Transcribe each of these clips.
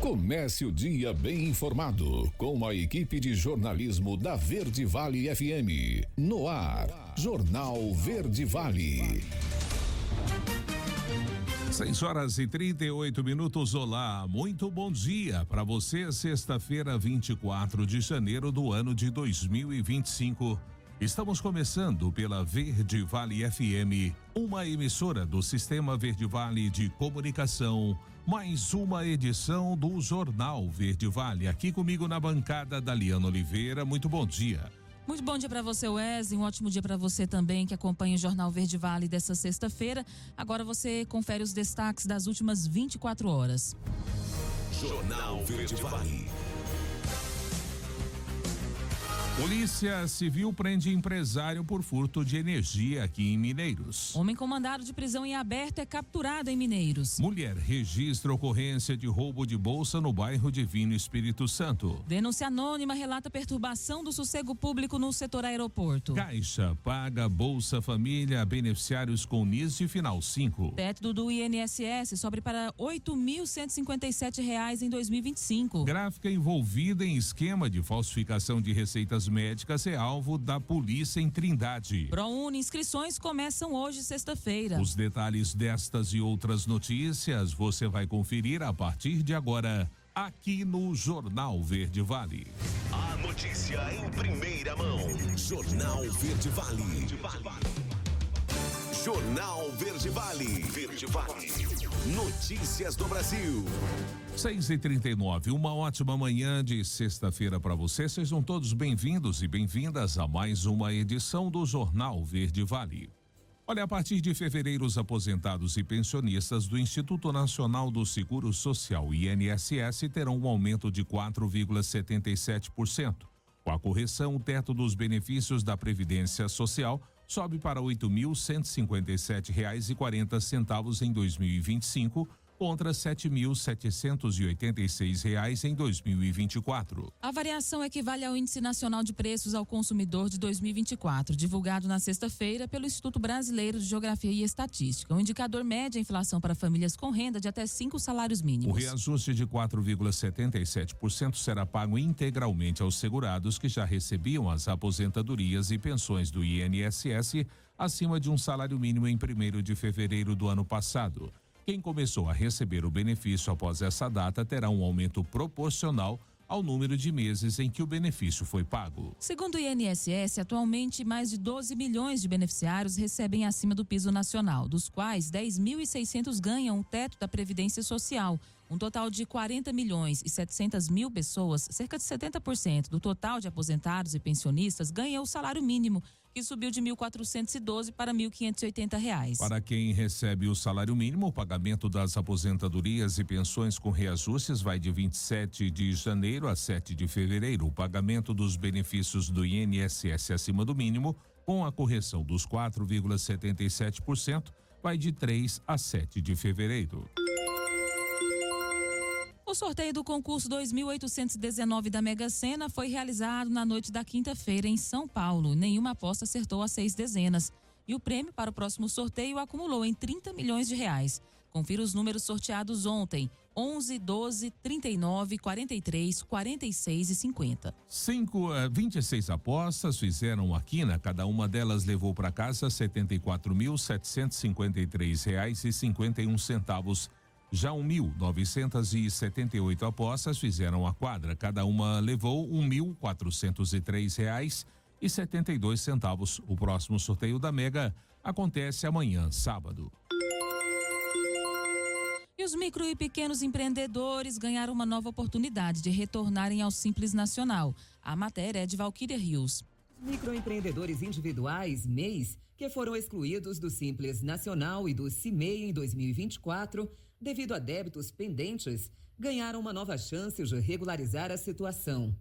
Comece o dia bem informado com a equipe de jornalismo da Verde Vale FM. No ar, Jornal Verde Vale. 6h38. Olá, muito bom dia para você. Sexta-feira, 24 de janeiro do ano de 2025. Estamos começando pela Verde Vale FM, uma emissora do Sistema Verde Vale de Comunicação. Mais uma edição do Jornal Verde Vale. Aqui comigo na bancada, Daliana Oliveira. Muito bom dia. Muito bom dia para você, Wesley. Um ótimo dia para você também que acompanha o Jornal Verde Vale dessa sexta-feira. Agora você confere os destaques das últimas 24 horas. Jornal Verde Vale. Polícia Civil prende empresário por furto de energia aqui em Mineiros. Homem com mandado de prisão em aberto é capturado em Mineiros. Mulher registra ocorrência de roubo de bolsa no bairro Divino Espírito Santo. Denúncia anônima relata perturbação do sossego público no setor aeroporto. Caixa paga Bolsa Família a beneficiários com NIS de final 5. Teto do INSS sobe para R$ 8.157 em 2025. Gráfica envolvida em esquema de falsificação de receitas médicas é alvo da polícia em Trindade. ProUni inscrições começam hoje, sexta-feira. Os detalhes destas e outras notícias você vai conferir a partir de agora, aqui no Jornal Verde Vale. A notícia em primeira mão. Jornal Verde Vale. Jornal Verde Vale. Verde Vale. Notícias do Brasil. 6h39, uma ótima manhã de sexta-feira para você. Sejam todos bem-vindos e bem-vindas a mais uma edição do Jornal Verde Vale. Olha, a partir de fevereiro, os aposentados e pensionistas do Instituto Nacional do Seguro Social, INSS, terão um aumento de 4,77%. Com a correção, o teto dos benefícios da Previdência Social sobe para R$ 8.157,40 em 2025, contra R$ 7.786 em 2024. A variação equivale ao Índice Nacional de Preços ao Consumidor de 2024, divulgado na sexta-feira pelo Instituto Brasileiro de Geografia e Estatística. O indicador mede a inflação para famílias com renda de até 5 salários mínimos. O reajuste de 4,77% será pago integralmente aos segurados que já recebiam as aposentadorias e pensões do INSS acima de um salário mínimo em 1º de fevereiro do ano passado. Quem começou a receber o benefício após essa data terá um aumento proporcional ao número de meses em que o benefício foi pago. Segundo o INSS, atualmente mais de 12 milhões de beneficiários recebem acima do piso nacional, dos quais 10.600 ganham o teto da Previdência Social. Um total de 40 milhões e 700 mil pessoas, cerca de 70% do total de aposentados e pensionistas, ganham o salário mínimo, que subiu de R$ 1.412 para R$ 1.580. Para quem recebe o salário mínimo, o pagamento das aposentadorias e pensões com reajustes vai de 27 de janeiro a 7 de fevereiro. O pagamento dos benefícios do INSS acima do mínimo, com a correção dos 4,77%, vai de 3 a 7 de fevereiro. O sorteio do concurso 2.819 da Mega Sena foi realizado na noite da quinta-feira em São Paulo. Nenhuma aposta acertou as 6 dezenas. E o prêmio para o próximo sorteio acumulou em 30 milhões de reais. Confira os números sorteados ontem: 11, 12, 39, 43, 46 e 50. 26 apostas fizeram a quina, cada uma delas levou para casa R$ 74.753,51. Já 1.978 apostas fizeram a quadra, cada uma levou R$ 1.403,72. O próximo sorteio da Mega acontece amanhã, sábado. E os micro e pequenos empreendedores ganharam uma nova oportunidade de retornarem ao Simples Nacional. A matéria é de Valquíria Rios. Microempreendedores individuais, MEIs, que foram excluídos do Simples Nacional e do CIMEI em 2024, devido a débitos pendentes, ganharam uma nova chance de regularizar a situação.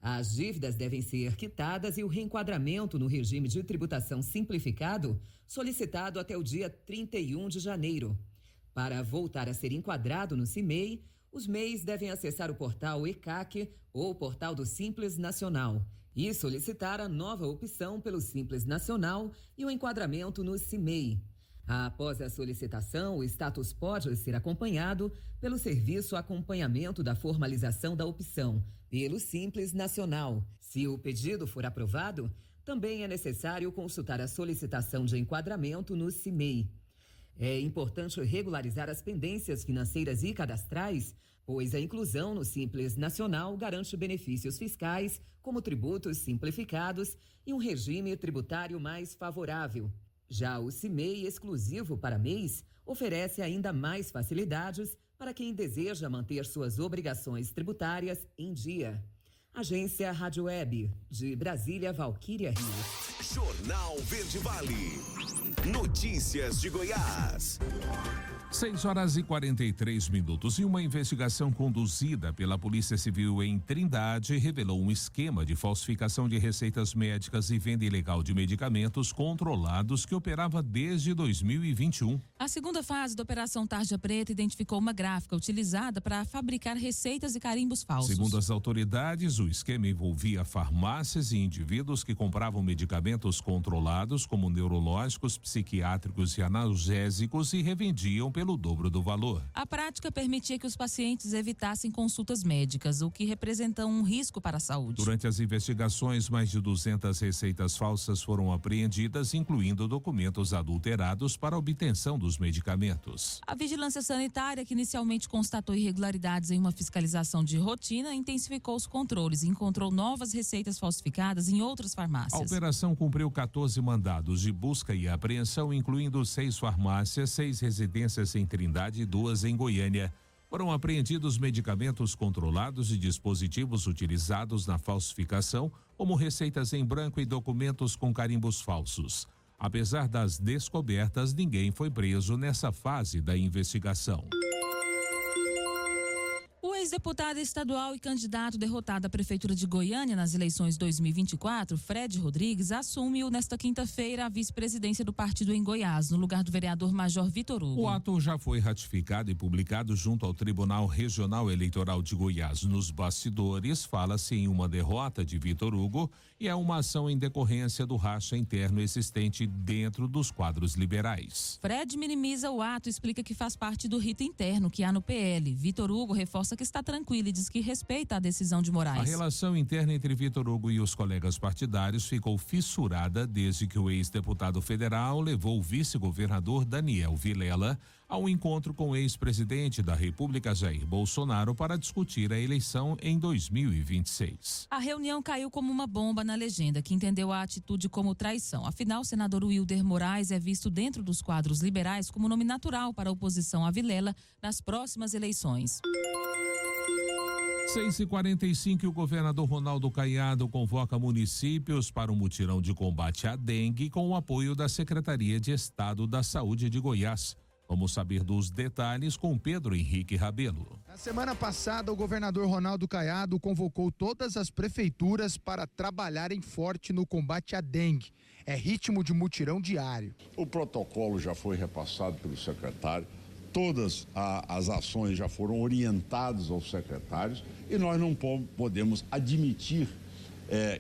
As dívidas devem ser quitadas e o reenquadramento no regime de tributação simplificado solicitado até o dia 31 de janeiro. Para voltar a ser enquadrado no CIMEI, os MEIs devem acessar o portal ECAC ou o portal do Simples Nacional e solicitar a nova opção pelo Simples Nacional e o enquadramento no CIMEI. Após a solicitação, o status pode ser acompanhado pelo Serviço Acompanhamento da Formalização da Opção, pelo Simples Nacional. Se o pedido for aprovado, também é necessário consultar a solicitação de enquadramento no CIMEI. É importante regularizar as pendências financeiras e cadastrais, pois a inclusão no Simples Nacional garante benefícios fiscais, como tributos simplificados e um regime tributário mais favorável. Já o CIMEI exclusivo para mês oferece ainda mais facilidades para quem deseja manter suas obrigações tributárias em dia. Agência Rádio Web, de Brasília, Valquíria Rios. Jornal Verde Vale. Notícias de Goiás. 6h43. E uma investigação conduzida pela Polícia Civil em Trindade revelou um esquema de falsificação de receitas médicas e venda ilegal de medicamentos controlados que operava desde 2021. A segunda fase da Operação Tarja Preta identificou uma gráfica utilizada para fabricar receitas e carimbos falsos. Segundo as autoridades, o esquema envolvia farmácias e indivíduos que compravam medicamentos controlados, como neurológicos, psiquiátricos e analgésicos, e revendiam pelo dobro do valor. A prática permitia que os pacientes evitassem consultas médicas, o que representa um risco para a saúde. Durante as investigações, mais de 200 receitas falsas foram apreendidas, incluindo documentos adulterados para obtenção dos medicamentos. A Vigilância Sanitária, que inicialmente constatou irregularidades em uma fiscalização de rotina, intensificou os controles e encontrou novas receitas falsificadas em outras farmácias. A operação cumpriu 14 mandados de busca e apreensão, incluindo 6 farmácias, 6 residências em Trindade e 2 em Goiânia. Foram apreendidos medicamentos controlados e dispositivos utilizados na falsificação, como receitas em branco e documentos com carimbos falsos. Apesar das descobertas, ninguém foi preso nessa fase da investigação. O ex-deputado estadual e candidato derrotado à Prefeitura de Goiânia nas eleições 2024, Fred Rodrigues, assume nesta quinta-feira a vice-presidência do partido em Goiás, no lugar do vereador Major Vitor Hugo. O ato já foi ratificado e publicado junto ao Tribunal Regional Eleitoral de Goiás. Nos bastidores, fala-se em uma derrota de Vitor Hugo e é uma ação em decorrência do racha interno existente dentro dos quadros liberais. Fred minimiza o ato e explica que faz parte do rito interno que há no PL. Vitor Hugo reforça que está tranquilo e diz que respeita a decisão de Moraes. A relação interna entre Vitor Hugo e os colegas partidários ficou fissurada desde que o ex-deputado federal levou o vice-governador Daniel Vilela ao encontro com o ex-presidente da República, Jair Bolsonaro, para discutir a eleição em 2026. A reunião caiu como uma bomba na legenda, que entendeu a atitude como traição. Afinal, o senador Wilder Moraes é visto dentro dos quadros liberais como nome natural para a oposição a Vilela nas próximas eleições. 6h45, o governador Ronaldo Caiado convoca municípios para um mutirão de combate à dengue com o apoio da Secretaria de Estado da Saúde de Goiás. Vamos saber dos detalhes com Pedro Henrique Rabelo. Na semana passada, o governador Ronaldo Caiado convocou todas as prefeituras para trabalharem forte no combate à dengue. É ritmo de mutirão diário. O protocolo já foi repassado pelo secretário. Todas as ações já foram orientadas aos secretários e nós não podemos admitir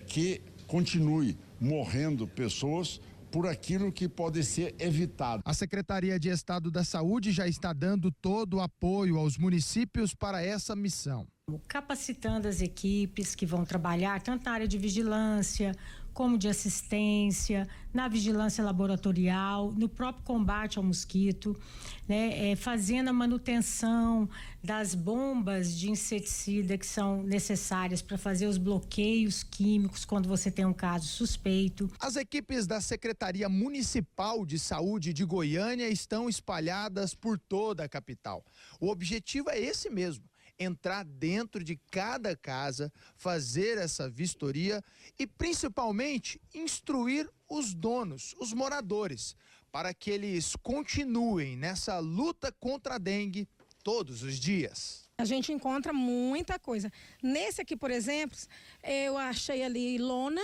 que continue morrendo pessoas por aquilo que pode ser evitado. A Secretaria de Estado da Saúde já está dando todo o apoio aos municípios para essa missão. Capacitando as equipes que vão trabalhar tanto na área de vigilância como de assistência, na vigilância laboratorial, no próprio combate ao mosquito, né, fazendo a manutenção das bombas de inseticida que são necessárias para fazer os bloqueios químicos quando você tem um caso suspeito. As equipes da Secretaria Municipal de Saúde de Goiânia estão espalhadas por toda a capital. O objetivo é esse mesmo: entrar dentro de cada casa, fazer essa vistoria e, principalmente, instruir os donos, os moradores, para que eles continuem nessa luta contra a dengue todos os dias. A gente encontra muita coisa. Nesse aqui, por exemplo, eu achei ali lona,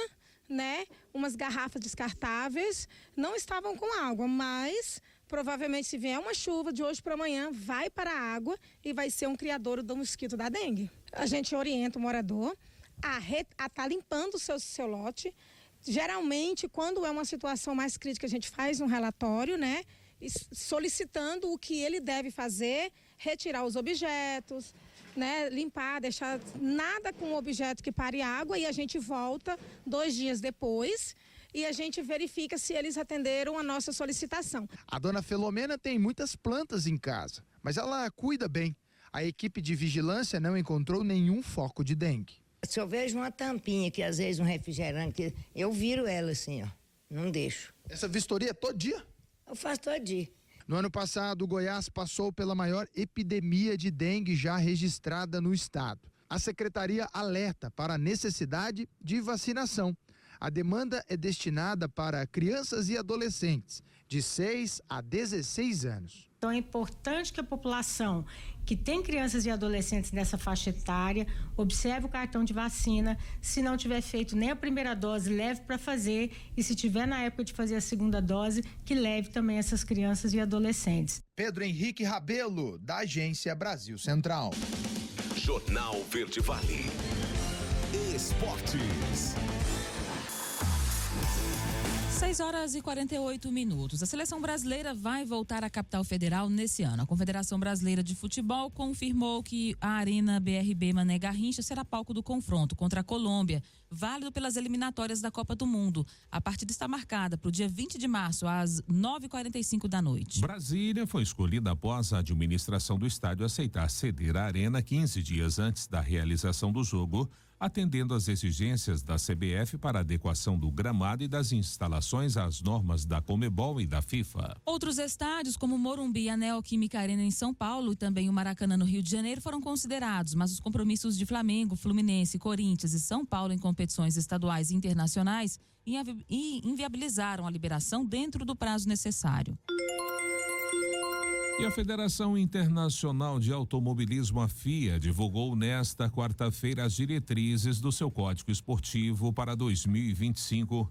né? Umas garrafas descartáveis, não estavam com água, mas provavelmente, se vier uma chuva de hoje para amanhã, vai para a água e vai ser um criadouro do mosquito da dengue. A gente orienta o morador a estar limpando o seu lote. Geralmente, quando é uma situação mais crítica, a gente faz um relatório, né? solicitando o que ele deve fazer, retirar os objetos, né, limpar, deixar nada com o objeto que pare água, e a gente volta 2 dias depois e a gente verifica se eles atenderam a nossa solicitação. A dona Filomena tem muitas plantas em casa, mas ela cuida bem. A equipe de vigilância não encontrou nenhum foco de dengue. Se eu vejo uma tampinha, que às vezes um refrigerante, eu viro ela assim, ó, não deixo. Essa vistoria é todo dia? Eu faço todo dia. No ano passado, Goiás passou pela maior epidemia de dengue já registrada no estado. A secretaria alerta para a necessidade de vacinação. A demanda é destinada para crianças e adolescentes de 6 a 16 anos. Então é importante que a população que tem crianças e adolescentes nessa faixa etária observe o cartão de vacina. Se não tiver feito nem a primeira dose, leve para fazer, e se tiver na época de fazer a segunda dose, que leve também essas crianças e adolescentes. Pedro Henrique Rabelo, da Agência Brasil Central. Jornal Verde Vale. Esportes. 6h48. A seleção brasileira vai voltar à capital federal nesse ano. A Confederação Brasileira de Futebol confirmou que a Arena BRB Mané Garrincha será palco do confronto contra a Colômbia, válido pelas eliminatórias da Copa do Mundo. A partida está marcada para o dia 20 de março, às 9h45 da noite. Brasília foi escolhida após a administração do estádio aceitar ceder a arena 15 dias antes da realização do jogo, atendendo às exigências da CBF para adequação do gramado e das instalações às normas da Conmebol e da FIFA. Outros estádios, como Morumbi e a Neoquímica Arena em São Paulo e também o Maracanã no Rio de Janeiro, foram considerados, mas os compromissos de Flamengo, Fluminense, Corinthians e São Paulo em competições estaduais e internacionais inviabilizaram a liberação dentro do prazo necessário. E a Federação Internacional de Automobilismo, a FIA, divulgou nesta quarta-feira as diretrizes do seu Código Esportivo para 2025.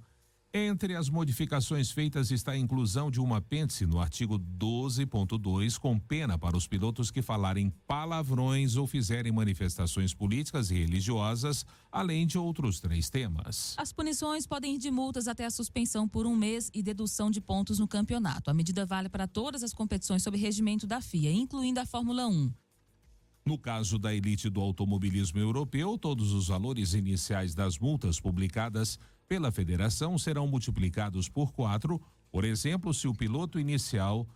Entre as modificações feitas está a inclusão de um apêndice no artigo 12.2, com pena para os pilotos que falarem palavrões ou fizerem manifestações políticas e religiosas, além de outros 3 temas. As punições podem ir de multas até a suspensão por 1 mês e dedução de pontos no campeonato. A medida vale para todas as competições sob regimento da FIA, incluindo a Fórmula 1. No caso da elite do automobilismo europeu, todos os valores iniciais das multas publicadas pela federação serão multiplicados por 4. Por exemplo, se o piloto inicial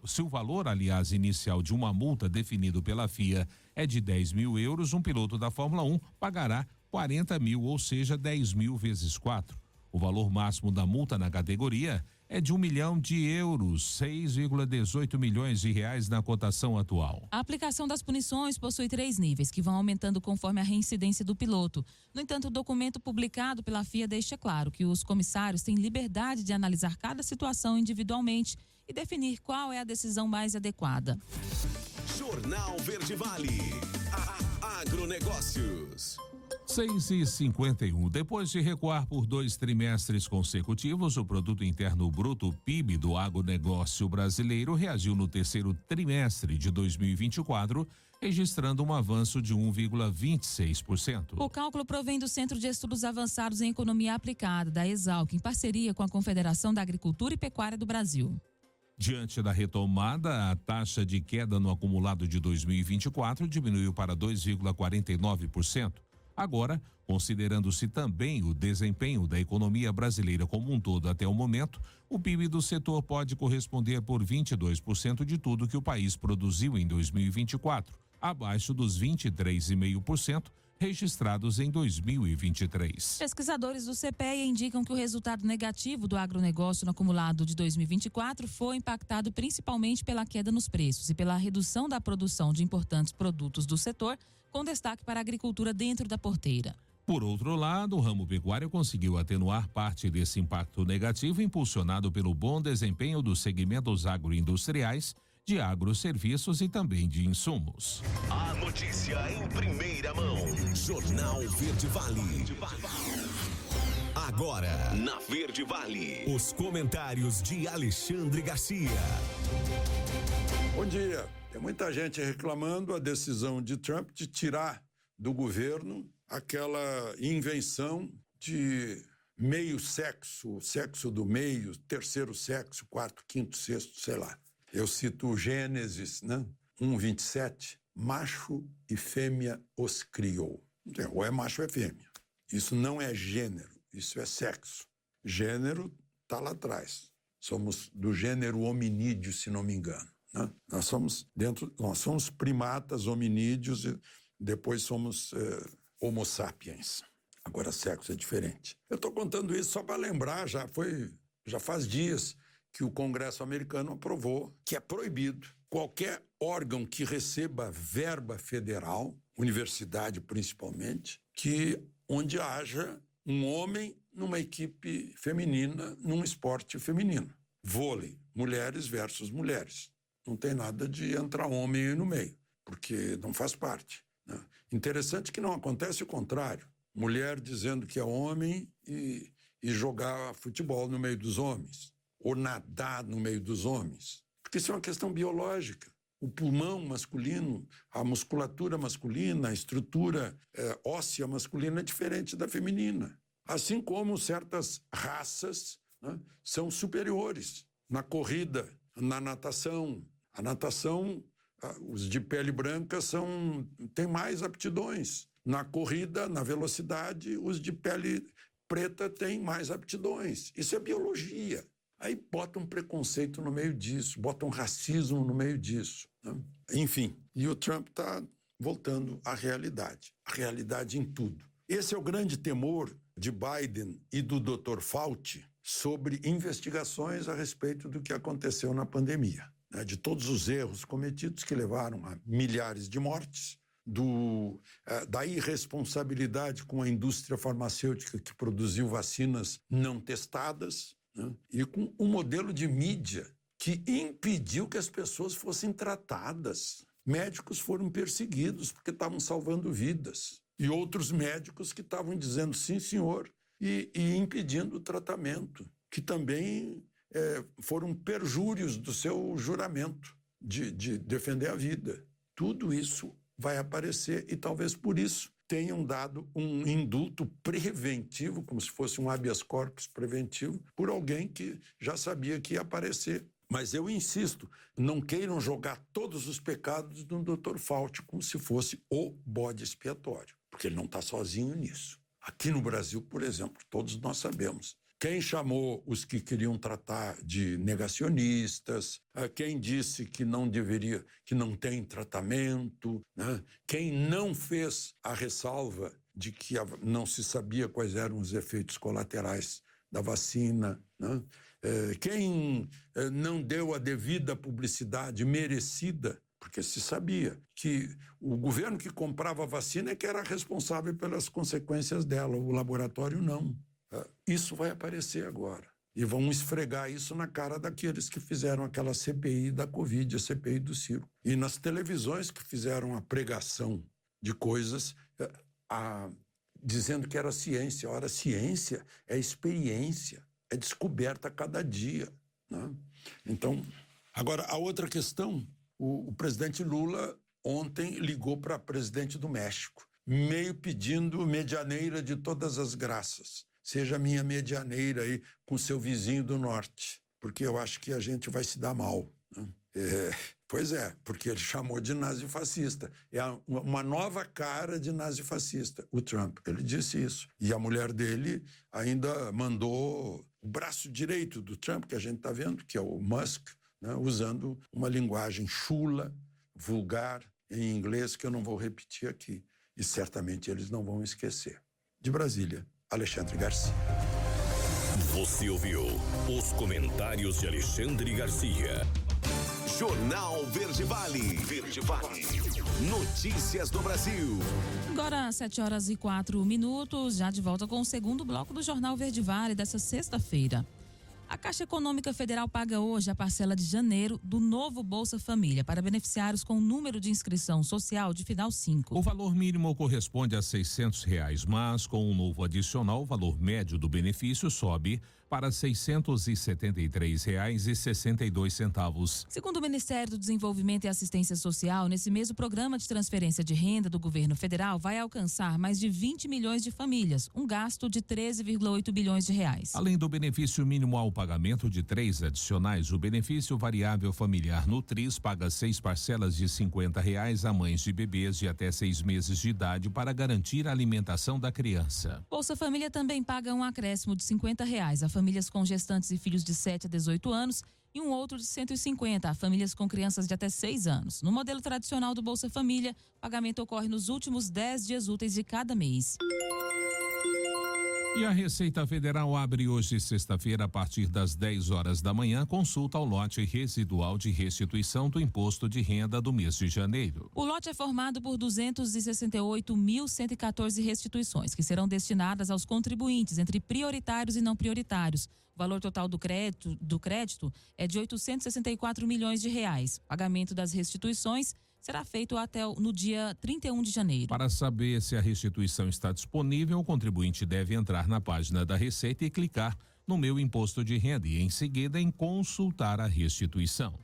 se o valor, aliás, inicial de uma multa definido pela FIA é de 10 mil euros, um piloto da Fórmula 1 pagará 40 mil, ou seja, 10 mil vezes 4. O valor máximo da multa na categoria é de 1 milhão de euros, 6,18 milhões de reais na cotação atual. A aplicação das punições possui 3 níveis, que vão aumentando conforme a reincidência do piloto. No entanto, o documento publicado pela FIA deixa claro que os comissários têm liberdade de analisar cada situação individualmente e definir qual é a decisão mais adequada. Jornal Verde Vale. Agronegócios. 6h51. Depois de recuar por 2 trimestres consecutivos, o Produto Interno Bruto, PIB, do agronegócio brasileiro reagiu no 3º trimestre de 2024, registrando um avanço de 1,26%. O cálculo provém do Centro de Estudos Avançados em Economia Aplicada, da Exalc, em parceria com a Confederação da Agricultura e Pecuária do Brasil. Diante da retomada, a taxa de queda no acumulado de 2024 diminuiu para 2,49%. Agora, considerando-se também o desempenho da economia brasileira como um todo até o momento, o PIB do setor pode corresponder por 22% de tudo que o país produziu em 2024, abaixo dos 23,5% registrados em 2023. Pesquisadores do CPEA indicam que o resultado negativo do agronegócio no acumulado de 2024 foi impactado principalmente pela queda nos preços e pela redução da produção de importantes produtos do setor, com destaque para a agricultura dentro da porteira. Por outro lado, o ramo pecuário conseguiu atenuar parte desse impacto negativo, impulsionado pelo bom desempenho dos segmentos agroindustriais, de agroserviços e também de insumos. A notícia em primeira mão. Jornal Verde Vale. Agora, na Verde Vale, os comentários de Alexandre Garcia. Bom dia. Tem muita gente reclamando a decisão de Trump de tirar do governo aquela invenção de meio sexo, sexo do meio, terceiro sexo, quarto, quinto, sexto, sei lá. Eu cito o Gênesis, né? 1:27, macho e fêmea os criou. Ou é macho ou é fêmea. Isso não é gênero, isso é sexo. Gênero está lá atrás. Somos do gênero hominídeo, se não me engano. Né? Nós somos primatas, hominídeos, e depois somos homo sapiens. Agora sexo é diferente. Eu estou contando isso só para lembrar, já faz dias que o Congresso americano aprovou que é proibido qualquer órgão que receba verba federal, universidade principalmente, onde haja um homem numa equipe feminina, num esporte feminino. Vôlei, mulheres versus mulheres. Não tem nada de entrar homem aí no meio, porque não faz parte. Né? Interessante que não acontece o contrário. Mulher dizendo que é homem e jogar futebol no meio dos homens, ou nadar no meio dos homens. Porque isso é uma questão biológica. O pulmão masculino, a musculatura masculina, a estrutura óssea masculina é diferente da feminina. Assim como certas raças, né, são superiores na corrida, na natação. A natação, os de pele branca têm mais aptidões. Na corrida, na velocidade, os de pele preta têm mais aptidões. Isso é biologia. Aí bota um preconceito no meio disso, bota um racismo no meio disso. Né? Enfim, e o Trump está voltando à realidade em tudo. Esse é o grande temor de Biden e do Dr. Fauci sobre investigações a respeito do que aconteceu na pandemia, né? De todos os erros cometidos que levaram a milhares de mortes, da irresponsabilidade com a indústria farmacêutica que produziu vacinas não testadas, né? E com um modelo de mídia que impediu que as pessoas fossem tratadas. Médicos foram perseguidos porque estavam salvando vidas. E outros médicos que estavam dizendo sim, senhor, e impedindo o tratamento, que também foram perjúrios do seu juramento de defender a vida. Tudo isso vai aparecer e talvez por isso tenham dado um indulto preventivo, como se fosse um habeas corpus preventivo, por alguém que já sabia que ia aparecer. Mas eu insisto, não queiram jogar todos os pecados no Dr. Fauci como se fosse o bode expiatório, porque ele não está sozinho nisso. Aqui no Brasil, por exemplo, todos nós sabemos. Quem chamou os que queriam tratar de negacionistas, quem disse que não deveria, que não tem tratamento, né? Quem não fez a ressalva de que não se sabia quais eram os efeitos colaterais da vacina, né? Quem não deu a devida publicidade merecida, porque se sabia que o governo que comprava a vacina é que era responsável pelas consequências dela, o laboratório não. Isso vai aparecer agora. E vão esfregar isso na cara daqueles que fizeram aquela CPI da Covid, a CPI do circo. E nas televisões que fizeram a pregação de coisas dizendo que era ciência. Ora, ciência é experiência, é descoberta a cada dia. Né? Então, agora, a outra questão, o presidente Lula ontem ligou para a presidente do México, meio pedindo medianeira de todas as graças. Seja minha medianeira aí com seu vizinho do norte, porque eu acho que a gente vai se dar mal. Né? Pois é, porque ele chamou de nazifascista. É uma nova cara de nazifascista, o Trump. Ele disse isso. E a mulher dele ainda mandou o braço direito do Trump, que a gente está vendo, que é o Musk, né? Usando uma linguagem chula, vulgar, em inglês, que eu não vou repetir aqui. E certamente eles não vão esquecer. De Brasília, Alexandre Garcia. Você ouviu os comentários de Alexandre Garcia. Jornal Verde Vale. Verde Vale. Notícias do Brasil. Agora, 7h04, já de volta com o segundo bloco do Jornal Verde Vale dessa sexta-feira. A Caixa Econômica Federal paga hoje a parcela de janeiro do novo Bolsa Família para beneficiários com número de inscrição social de final 5. O valor mínimo corresponde a R$600, mas com um novo adicional, o valor médio do benefício sobe para R$673,62. Segundo o Ministério do Desenvolvimento e Assistência Social, nesse mês o programa de transferência de renda do governo federal vai alcançar mais de 20 milhões de famílias, um gasto de 13,8 bilhões de reais. Além do benefício mínimo ao pagamento de 3 adicionais, o benefício variável familiar Nutris paga 6 parcelas de R$50 a mães de bebês de até 6 meses de idade para garantir a alimentação da criança. Bolsa Família também paga um acréscimo de R$50 a famílias com gestantes e filhos de 7 a 18 anos e um outro de R$150 a famílias com crianças de até 6 anos. No modelo tradicional do Bolsa Família, o pagamento ocorre nos últimos 10 dias úteis de cada mês. E a Receita Federal abre hoje, sexta-feira, a partir das 10 horas da manhã, consulta ao lote residual de restituição do imposto de renda do mês de janeiro. O lote é formado por 268.114 restituições, que serão destinadas aos contribuintes, entre prioritários e não prioritários. O valor total do crédito é de R$864 milhões. Pagamento das restituições será feito até no dia 31 de janeiro. Para saber se a restituição está disponível, o contribuinte deve entrar na página da Receita e clicar no Meu Imposto de Renda e, em seguida, em consultar a restituição.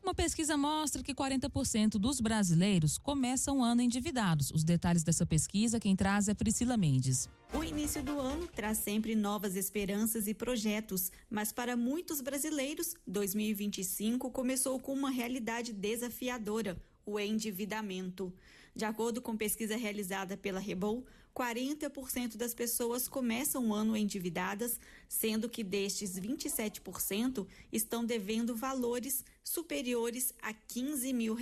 Uma pesquisa mostra que 40% dos brasileiros começam o ano endividados. Os detalhes dessa pesquisa, quem traz é Priscila Mendes. O início do ano traz sempre novas esperanças e projetos, mas para muitos brasileiros, 2025 começou com uma realidade desafiadora, o endividamento. De acordo com pesquisa realizada pela Rebol, 40% das pessoas começam o ano endividadas, sendo que destes 27% estão devendo valores superiores a R$15 mil.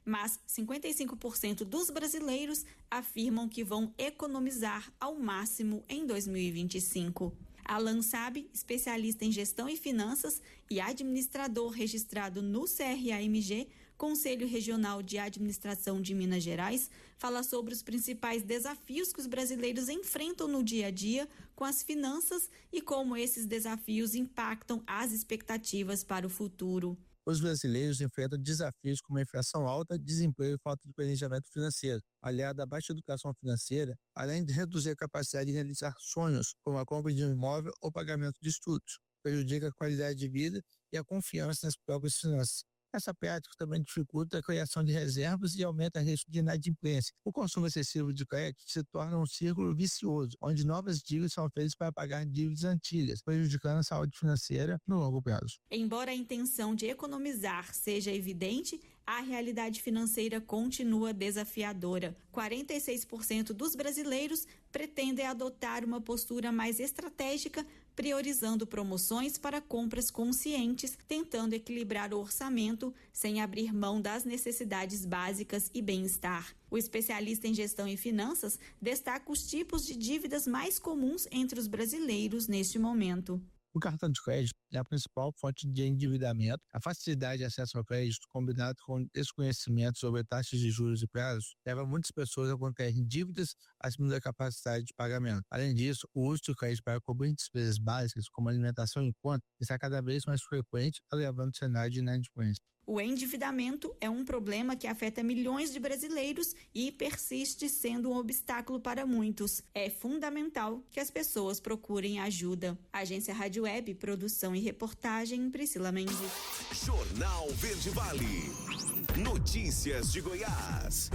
Mas 55% dos brasileiros afirmam que vão economizar ao máximo em 2025. Alan Sabe, especialista em gestão e finanças e administrador registrado no CRAMG, Conselho Regional de Administração de Minas Gerais, fala sobre os principais desafios que os brasileiros enfrentam no dia a dia com as finanças e como esses desafios impactam as expectativas para o futuro. Os brasileiros enfrentam desafios como a inflação alta, desemprego e falta de planejamento financeiro. Aliado à baixa educação financeira, além de reduzir a capacidade de realizar sonhos, como a compra de um imóvel ou pagamento de estudos, prejudica a qualidade de vida e a confiança nas próprias finanças. Essa prática também dificulta a criação de reservas e aumenta o risco de inadimplência. O consumo excessivo de crédito se torna um círculo vicioso, onde novas dívidas são feitas para pagar dívidas antigas, prejudicando a saúde financeira no longo prazo. Embora a intenção de economizar seja evidente, a realidade financeira continua desafiadora. 46% dos brasileiros pretendem adotar uma postura mais estratégica, priorizando promoções para compras conscientes, tentando equilibrar o orçamento sem abrir mão das necessidades básicas e bem-estar. O especialista em gestão e finanças destaca os tipos de dívidas mais comuns entre os brasileiros neste momento. O cartão de crédito é a principal fonte de endividamento. A facilidade de acesso ao crédito, combinado com desconhecimento sobre taxas de juros e prazos, leva muitas pessoas a contraírem dívidas acima da capacidade de pagamento. Além disso, o uso do crédito para cobrir despesas básicas, como alimentação e conta, está cada vez mais frequente, elevando o cenário de inadimplência. O endividamento é um problema que afeta milhões de brasileiros e persiste sendo um obstáculo para muitos. É fundamental que as pessoas procurem ajuda. Agência Rádio Web, produção e reportagem, Priscila Mendes. Jornal Verde Vale. Notícias de Goiás.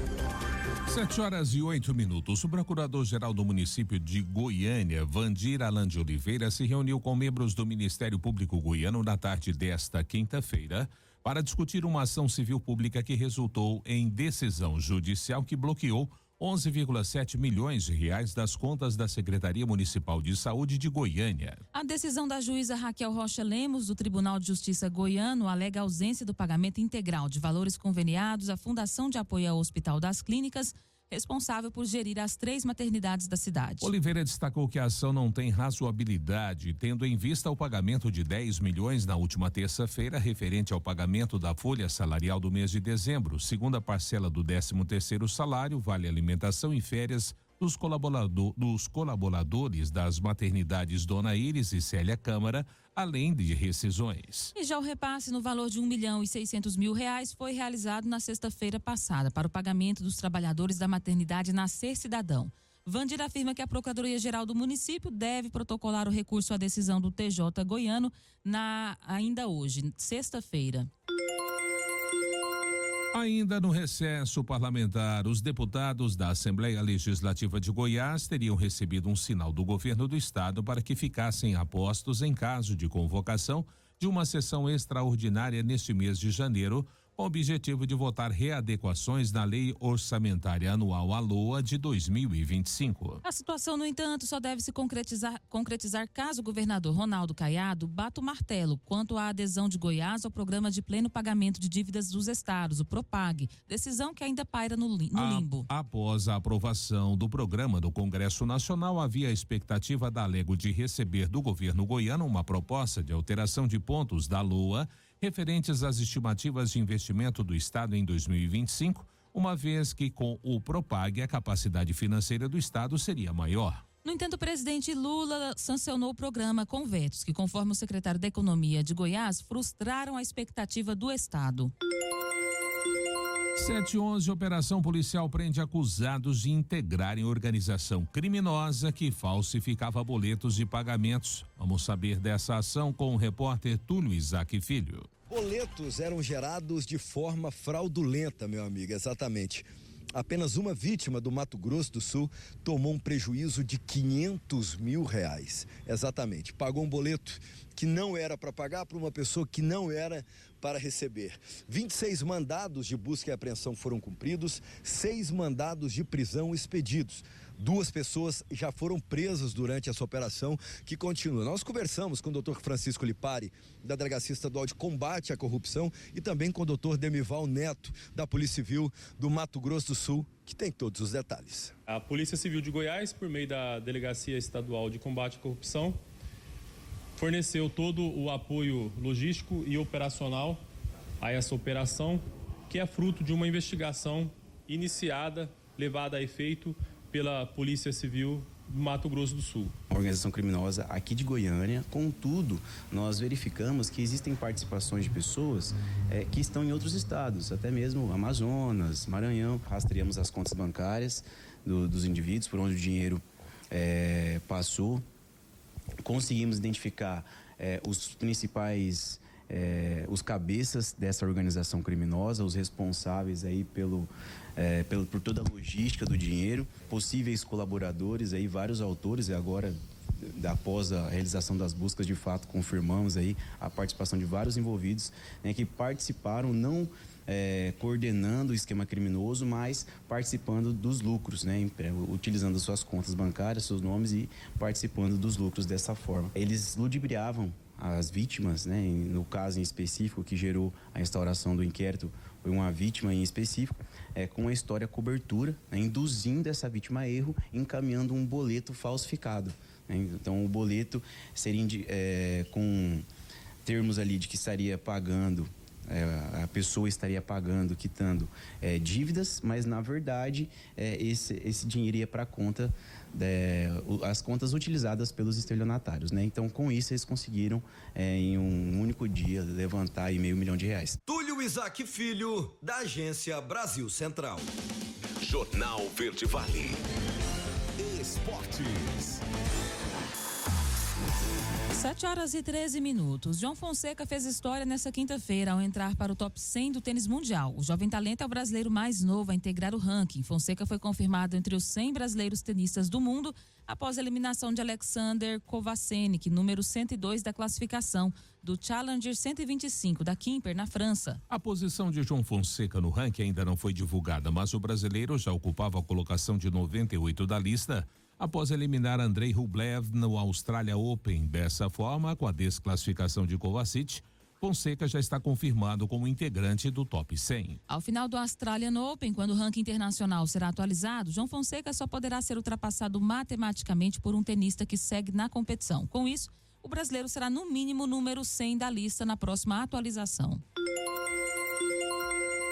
7h08. O procurador-geral do município de Goiânia, Vandir Alan de Oliveira, se reuniu com membros do Ministério Público Goiano na tarde desta quinta-feira para discutir uma ação civil pública que resultou em decisão judicial que bloqueou 11,7 milhões de reais das contas da Secretaria Municipal de Saúde de Goiânia. A decisão da juíza Raquel Rocha Lemos, do Tribunal de Justiça Goiano, alega a ausência do pagamento integral de valores conveniados à Fundação de Apoio ao Hospital das Clínicas, responsável por gerir as 3 maternidades da cidade. Oliveira destacou que a ação não tem razoabilidade, tendo em vista o pagamento de 10 milhões na última terça-feira, referente ao pagamento da folha salarial do mês de dezembro, segunda parcela do 13º salário, vale alimentação e férias dos colaboradores das maternidades Dona Iris e Célia Câmara, além de rescisões. E já o repasse no valor de R$1.600.000 foi realizado na sexta-feira passada para o pagamento dos trabalhadores da maternidade Nascer Cidadão. Vandir afirma que a Procuradoria-Geral do município deve protocolar o recurso à decisão do TJ goiano ainda hoje, sexta-feira. Ainda no recesso parlamentar, os deputados da Assembleia Legislativa de Goiás teriam recebido um sinal do governo do estado para que ficassem a postos em caso de convocação de uma sessão extraordinária neste mês de janeiro, com o objetivo de votar readequações na Lei Orçamentária Anual, a LOA, de 2025. A situação, no entanto, só deve se concretizar caso o governador Ronaldo Caiado bata o martelo quanto à adesão de Goiás ao Programa de Pleno Pagamento de Dívidas dos Estados, o PROPAG, decisão que ainda paira no limbo. Após a aprovação do programa do Congresso Nacional, havia a expectativa da Alego de receber do governo goiano uma proposta de alteração de pontos da LOA referentes às estimativas de investimento do Estado em 2025, uma vez que com o PROPAG a capacidade financeira do Estado seria maior. No entanto, o presidente Lula sancionou o programa com vetos que, conforme o secretário da Economia de Goiás, frustraram a expectativa do Estado. 711, operação policial prende acusados de integrarem organização criminosa que falsificava boletos de pagamentos. Vamos saber dessa ação com o repórter Túlio Isaac Filho. Boletos eram gerados de forma fraudulenta, meu amigo, exatamente. Apenas uma vítima do Mato Grosso do Sul tomou um prejuízo de R$500 mil. Exatamente. Pagou um boleto que não era para pagar para uma pessoa que não era para receber. 26 mandados de busca e apreensão foram cumpridos, 6 mandados de prisão expedidos. 2 pessoas já foram presas durante essa operação que continua. Nós conversamos com o Dr. Francisco Lipari, da Delegacia Estadual de Combate à Corrupção, e também com o Dr. Demival Neto, da Polícia Civil do Mato Grosso do Sul, que tem todos os detalhes. A Polícia Civil de Goiás, por meio da Delegacia Estadual de Combate à Corrupção, forneceu todo o apoio logístico e operacional a essa operação, que é fruto de uma investigação iniciada, levada a efeito pela Polícia Civil do Mato Grosso do Sul. Uma organização criminosa aqui de Goiânia, contudo, nós verificamos que existem participações de pessoas que estão em outros estados, até mesmo Amazonas, Maranhão. Rastreamos as contas bancárias dos indivíduos, por onde o dinheiro passou. Conseguimos identificar os principais, os cabeças dessa organização criminosa, os responsáveis aí por toda a logística do dinheiro, possíveis colaboradores, aí vários autores, e agora, após a realização das buscas, de fato, confirmamos aí a participação de vários envolvidos, né, que participaram, não coordenando o esquema criminoso, mas participando dos lucros, né, utilizando suas contas bancárias, seus nomes, e participando dos lucros dessa forma. Eles ludibriavam as vítimas, né, no caso em específico que gerou a instauração do inquérito, foi uma vítima em específico, com a história cobertura, né, induzindo essa vítima a erro, encaminhando um boleto falsificado, né. Então o boleto seria com termos ali de que estaria pagando, a pessoa estaria pagando, quitando dívidas, mas na verdade esse dinheiro ia para a conta, as contas utilizadas pelos estelionatários, né? Então, com isso, eles conseguiram em um único dia levantar aí R$500 mil. Túlio Isaac Filho, da Agência Brasil Central. Jornal Verde Vale. Esportes. 7h13. João Fonseca fez história nesta quinta-feira ao entrar para o top 100 do tênis mundial. O jovem talento é o brasileiro mais novo a integrar o ranking. Fonseca foi confirmado entre os 100 brasileiros tenistas do mundo após a eliminação de Alexander Kovacenic, número 102 da classificação do Challenger 125 da Quimper, na França. A posição de João Fonseca no ranking ainda não foi divulgada, mas o brasileiro já ocupava a colocação de 98 da lista após eliminar Andrei Rublev no Australia Open. Dessa forma, com a desclassificação de Kovacic, Fonseca já está confirmado como integrante do top 100. Ao final do Australian Open, quando o ranking internacional será atualizado, João Fonseca só poderá ser ultrapassado matematicamente por um tenista que segue na competição. Com isso, o brasileiro será no mínimo número 100 da lista na próxima atualização.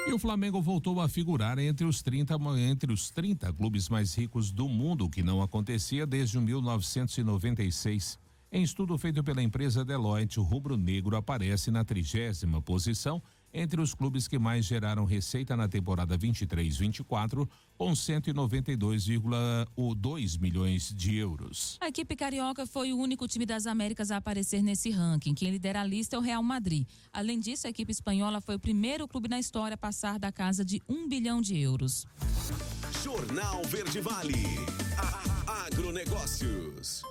E o Flamengo voltou a figurar entre os 30 clubes mais ricos do mundo, que não acontecia desde 1996. Em estudo feito pela empresa Deloitte, o rubro-negro aparece na 30ª posição entre os clubes que mais geraram receita na temporada 23-24, com 192,2 milhões de euros. A equipe carioca foi o único time das Américas a aparecer nesse ranking. Quem lidera a lista é o Real Madrid. Além disso, a equipe espanhola foi o primeiro clube na história a passar da casa de 1 bilhão de euros. Jornal Verde Vale. Agronegócios.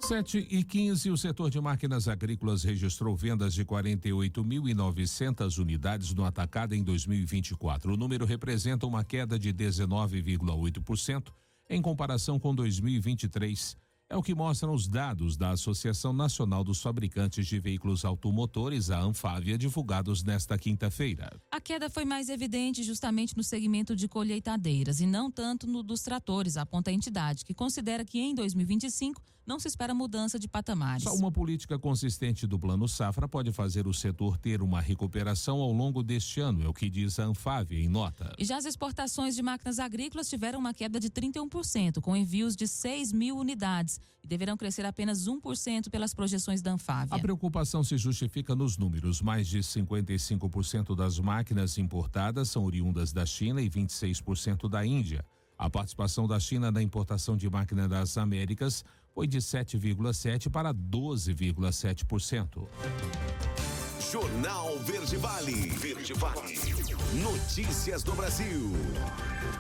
7h15, o setor de máquinas agrícolas registrou vendas de 48.900 unidades no atacado em 2024. O número representa uma queda de 19,8% em comparação com 2023. É o que mostram os dados da Associação Nacional dos Fabricantes de Veículos Automotores, a Anfávia, divulgados nesta quinta-feira. A queda foi mais evidente justamente no segmento de colheitadeiras e não tanto no dos tratores, aponta a entidade, que considera que em 2025 não se espera mudança de patamares. Só uma política consistente do Plano Safra pode fazer o setor ter uma recuperação ao longo deste ano, é o que diz a Anfávia em nota. E já as exportações de máquinas agrícolas tiveram uma queda de 31%, com envios de 6 mil unidades e deverão crescer apenas 1% pelas projeções da Anfávia. A preocupação se justifica nos números. Mais de 55% das máquinas importadas são oriundas da China e 26% da Índia. A participação da China na importação de máquinas das Américas foi de 7,7% para 12,7%. Jornal Verde Vale. Verde Vale. Notícias do Brasil.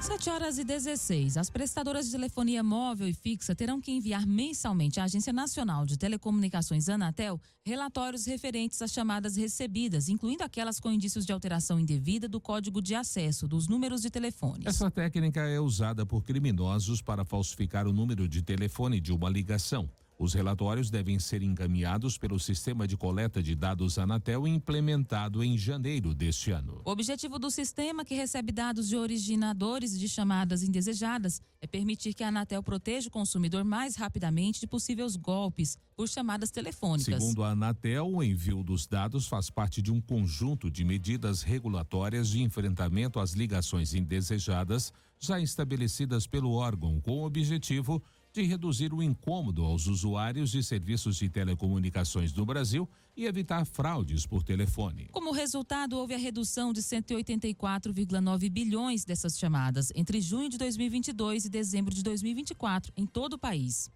7h16. As prestadoras de telefonia móvel e fixa terão que enviar mensalmente à Agência Nacional de Telecomunicações, Anatel, relatórios referentes às chamadas recebidas, incluindo aquelas com indícios de alteração indevida do código de acesso dos números de telefones. Essa técnica é usada por criminosos para falsificar o número de telefone de uma ligação. Os relatórios devem ser encaminhados pelo sistema de coleta de dados Anatel implementado em janeiro deste ano. O objetivo do sistema, que recebe dados de originadores de chamadas indesejadas, é permitir que a Anatel proteja o consumidor mais rapidamente de possíveis golpes por chamadas telefônicas. Segundo a Anatel, o envio dos dados faz parte de um conjunto de medidas regulatórias de enfrentamento às ligações indesejadas já estabelecidas pelo órgão, com o objetivo de reduzir o incômodo aos usuários de serviços de telecomunicações do Brasil e evitar fraudes por telefone. Como resultado, houve a redução de 184,9 bilhões dessas chamadas entre junho de 2022 e dezembro de 2024 em todo o país.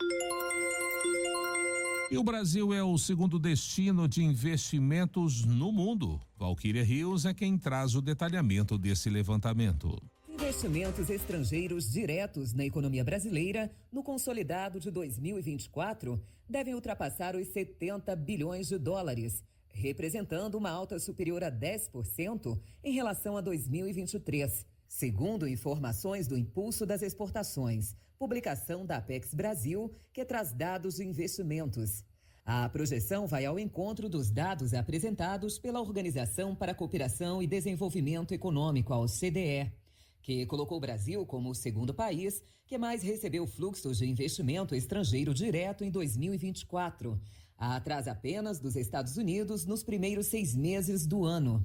E o Brasil é o segundo destino de investimentos no mundo. Valquíria Rios é quem traz o detalhamento desse levantamento. Investimentos estrangeiros diretos na economia brasileira, no consolidado de 2024, devem ultrapassar os 70 bilhões de dólares, representando uma alta superior a 10% em relação a 2023, segundo informações do Impulso das Exportações, publicação da Apex Brasil, que traz dados de investimentos. A projeção vai ao encontro dos dados apresentados pela Organização para a Cooperação e Desenvolvimento Econômico, a OCDE, que colocou o Brasil como o segundo país que mais recebeu fluxos de investimento estrangeiro direto em 2024, atrás apenas dos Estados Unidos nos primeiros 6 meses do ano.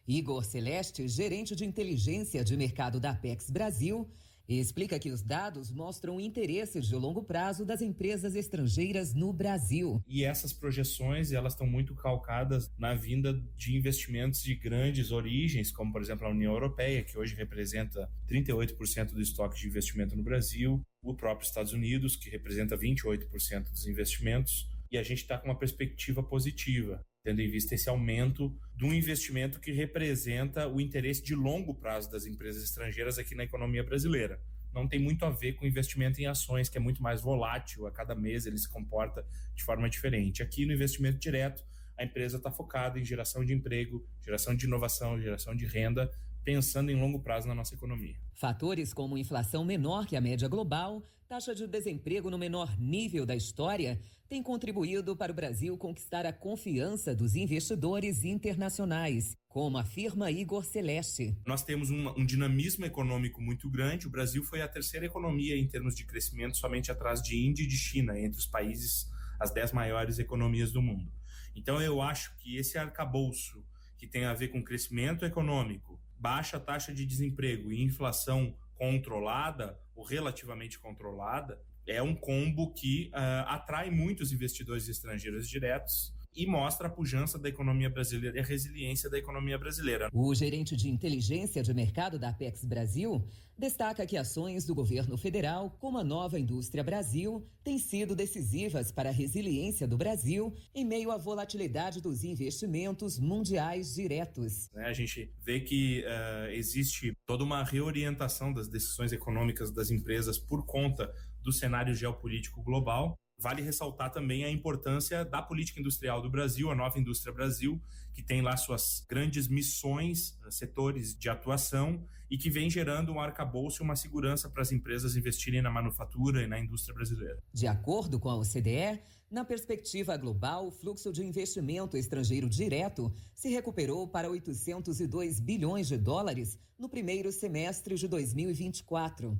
Igor Celeste, gerente de inteligência de mercado da Apex Brasil, explica que os dados mostram interesses de longo prazo das empresas estrangeiras no Brasil. E essas projeções, elas estão muito calcadas na vinda de investimentos de grandes origens, como por exemplo a União Europeia, que hoje representa 38% do estoque de investimento no Brasil, o próprio Estados Unidos, que representa 28% dos investimentos, e a gente está com uma perspectiva positiva, tendo em vista esse aumento do investimento que representa o interesse de longo prazo das empresas estrangeiras aqui na economia brasileira. Não tem muito a ver com investimento em ações, que é muito mais volátil, a cada mês ele se comporta de forma diferente. Aqui no investimento direto, a empresa está focada em geração de emprego, geração de inovação, geração de renda, pensando em longo prazo na nossa economia. Fatores como inflação menor que a média global, taxa de desemprego no menor nível da história, têm contribuído para o Brasil conquistar a confiança dos investidores internacionais, como afirma Igor Celeste. Nós temos um dinamismo econômico muito grande. O Brasil foi a terceira economia em termos de crescimento, somente atrás de Índia e de China, entre os países, as 10 maiores economias do mundo. Então eu acho que esse arcabouço que tem a ver com crescimento econômico, baixa taxa de desemprego e inflação controlada, ou relativamente controlada, é um combo que atrai muitos investidores estrangeiros diretos e mostra a pujança da economia brasileira e a resiliência da economia brasileira. O gerente de inteligência de mercado da Apex Brasil destaca que ações do governo federal, como a Nova Indústria Brasil, têm sido decisivas para a resiliência do Brasil em meio à volatilidade dos investimentos mundiais diretos. A gente vê que existe toda uma reorientação das decisões econômicas das empresas por conta do cenário geopolítico global. Vale ressaltar também a importância da política industrial do Brasil, a Nova Indústria Brasil, que tem lá suas grandes missões, setores de atuação e que vem gerando um arcabouço e uma segurança para as empresas investirem na manufatura e na indústria brasileira. De acordo com a OCDE, na perspectiva global, o fluxo de investimento estrangeiro direto se recuperou para 802 bilhões de dólares no primeiro semestre de 2024.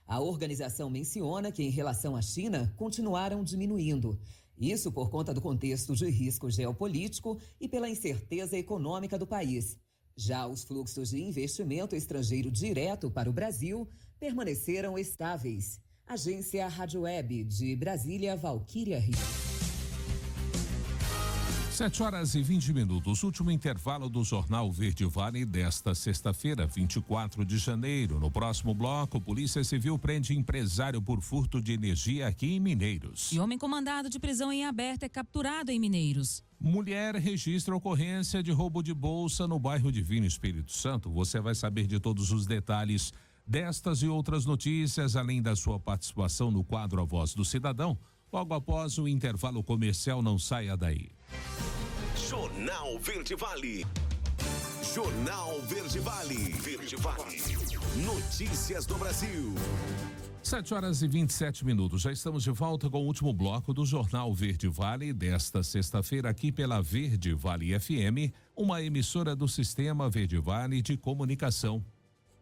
A organização menciona que, em relação à China, continuaram diminuindo. Isso por conta do contexto de risco geopolítico e pela incerteza econômica do país. Já os fluxos de investimento estrangeiro direto para o Brasil permaneceram estáveis. Agência Rádio Web de Brasília, Valquíria Rio. 7h20, último intervalo do Jornal Verde Vale desta sexta-feira, 24 de janeiro. No próximo bloco, Polícia Civil prende empresário por furto de energia aqui em Mineiros. E homem com mandado de prisão em aberto é capturado em Mineiros. Mulher registra ocorrência de roubo de bolsa no bairro Divino Espírito Santo. Você vai saber de todos os detalhes destas e outras notícias, além da sua participação no quadro A Voz do Cidadão. Logo após o intervalo comercial, não saia daí. Jornal Verde Vale. Jornal Verde Vale. Verde Vale. Notícias do Brasil. 7h27. Já estamos de volta com o último bloco do Jornal Verde Vale desta sexta-feira aqui pela Verde Vale FM, uma emissora do Sistema Verde Vale de Comunicação.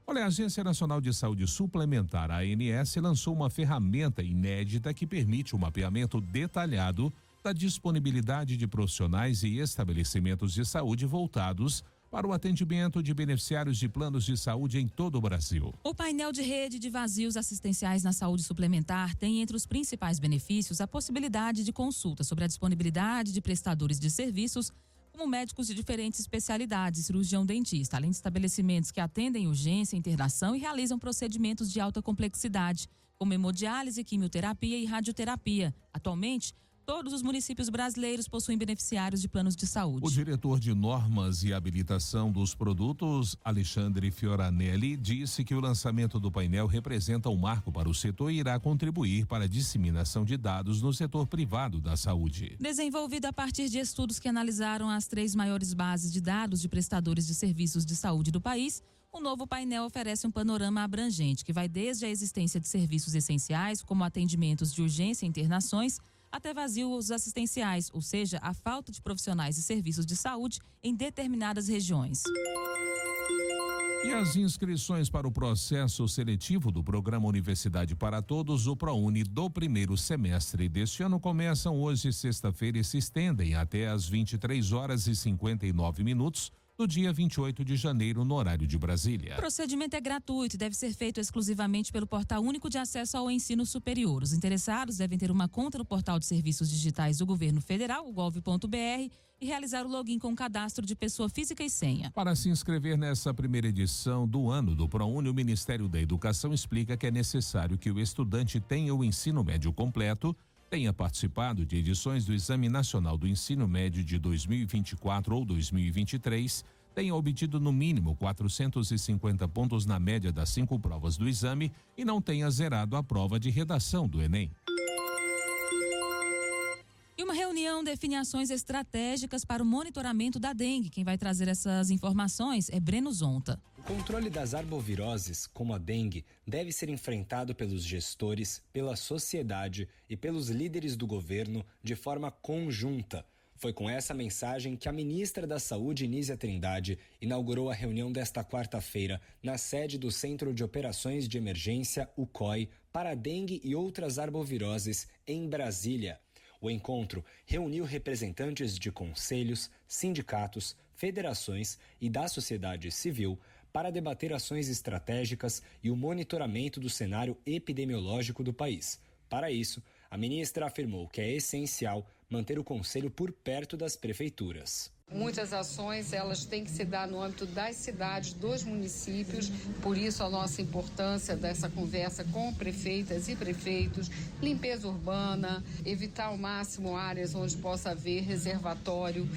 Olha, a Agência Nacional de Saúde Suplementar, a ANS, lançou uma ferramenta inédita que permite o mapeamento detalhado da disponibilidade de profissionais e estabelecimentos de saúde voltados para o atendimento de beneficiários de planos de saúde em todo o Brasil. O painel de rede de vazios assistenciais na saúde suplementar tem entre os principais benefícios a possibilidade de consulta sobre a disponibilidade de prestadores de serviços, como médicos de diferentes especialidades, cirurgião dentista, além de estabelecimentos que atendem urgência, internação e realizam procedimentos de alta complexidade, como hemodiálise, quimioterapia e radioterapia. Atualmente, todos os municípios brasileiros possuem beneficiários de planos de saúde. O diretor de normas e habilitação dos produtos, Alexandre Fioranelli, disse que o lançamento do painel representa um marco para o setor e irá contribuir para a disseminação de dados no setor privado da saúde. Desenvolvido a partir de estudos que analisaram as 3 maiores bases de dados de prestadores de serviços de saúde do país, o novo painel oferece um panorama abrangente que vai desde a existência de serviços essenciais, como atendimentos de urgência e internações, até vazios assistenciais, ou seja, a falta de profissionais e serviços de saúde em determinadas regiões. E as inscrições para o processo seletivo do Programa Universidade para Todos, o ProUni, do primeiro semestre deste ano começam hoje, sexta-feira, e se estendem até às 23h59 do dia 28 de janeiro, no horário de Brasília. O procedimento é gratuito e deve ser feito exclusivamente pelo Portal Único de Acesso ao Ensino Superior. Os interessados devem ter uma conta no Portal de Serviços Digitais do Governo Federal, o gov.br, e realizar o login com cadastro de pessoa física e senha. Para se inscrever nessa primeira edição do ano do ProUni, o Ministério da Educação explica que é necessário que o estudante tenha o ensino médio completo, tenha participado de edições do Exame Nacional do Ensino Médio de 2024 ou 2023, tenha obtido no mínimo 450 pontos na média das 5 provas do exame e não tenha zerado a prova de redação do Enem. E uma reunião define ações estratégicas para o monitoramento da dengue. Quem vai trazer essas informações é Breno Zonta. O controle das arboviroses, como a dengue, deve ser enfrentado pelos gestores, pela sociedade e pelos líderes do governo de forma conjunta. Foi com essa mensagem que a ministra da Saúde, Nízia Trindade, inaugurou a reunião desta quarta-feira na sede do Centro de Operações de Emergência, o COI, para a dengue e outras arboviroses em Brasília. O encontro reuniu representantes de conselhos, sindicatos, federações e da sociedade civil para debater ações estratégicas e o monitoramento do cenário epidemiológico do país. Para isso, a ministra afirmou que é essencial manter o conselho por perto das prefeituras. Muitas ações, elas têm que se dar no âmbito das cidades, dos municípios, por isso a nossa importância dessa conversa com prefeitas e prefeitos, limpeza urbana, evitar ao máximo áreas onde possa haver reservatório,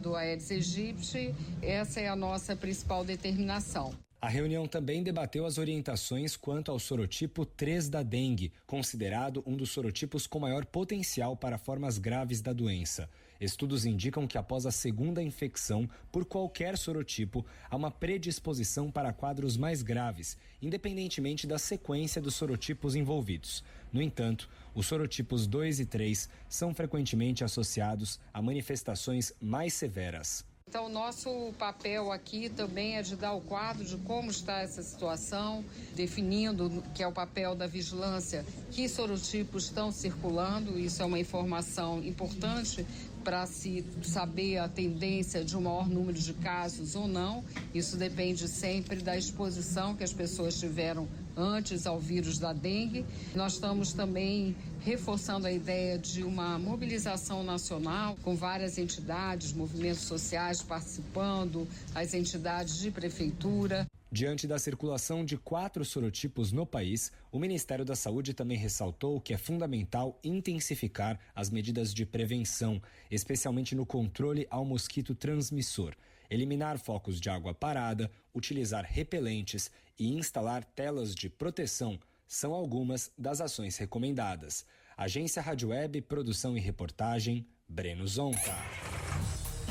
do Aedes aegypti, essa é a nossa principal determinação. A reunião também debateu as orientações quanto ao sorotipo 3 da dengue, considerado um dos sorotipos com maior potencial para formas graves da doença. Estudos indicam que após a segunda infecção por qualquer sorotipo, há uma predisposição para quadros mais graves, independentemente da sequência dos sorotipos envolvidos. No entanto, os sorotipos 2 e 3 são frequentemente associados a manifestações mais severas. Então, o nosso papel aqui também é de dar o quadro de como está essa situação, definindo que é o papel da vigilância, que sorotipos estão circulando. Isso é uma informação importante para se saber a tendência de um maior número de casos ou não. Isso depende sempre da exposição que as pessoas tiveram antes ao vírus da dengue. Nós estamos também reforçando a ideia de uma mobilização nacional com várias entidades, movimentos sociais participando, as entidades de prefeitura. Diante da circulação de 4 sorotipos no país, o Ministério da Saúde também ressaltou que é fundamental intensificar as medidas de prevenção, especialmente no controle ao mosquito transmissor, eliminar focos de água parada, utilizar repelentes e instalar telas de proteção são algumas das ações recomendadas. Agência Rádio Web, produção e reportagem, Breno Zonta.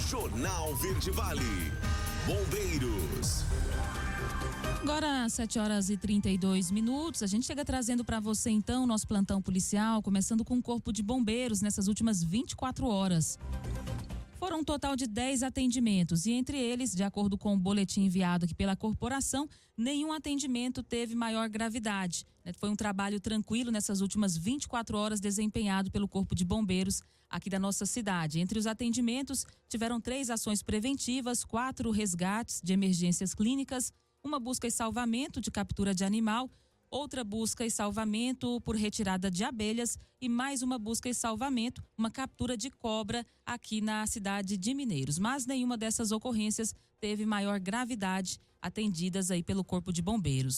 Jornal Verde Vale. Bombeiros. Agora, 7h32, a gente chega trazendo para você, então, o nosso plantão policial, começando com o Corpo de Bombeiros nessas últimas 24 horas. Foram um total de 10 atendimentos e, entre eles, de acordo com o boletim enviado aqui pela corporação, nenhum atendimento teve maior gravidade. Foi um trabalho tranquilo nessas últimas 24 horas desempenhado pelo Corpo de Bombeiros aqui da nossa cidade. Entre os atendimentos, tiveram 3 ações preventivas, 4 resgates de emergências clínicas, uma busca e salvamento de captura de animal, outra busca e salvamento por retirada de abelhas e mais uma busca e salvamento, uma captura de cobra aqui na cidade de Mineiros. Mas nenhuma dessas ocorrências teve maior gravidade, atendidas aí pelo Corpo de Bombeiros.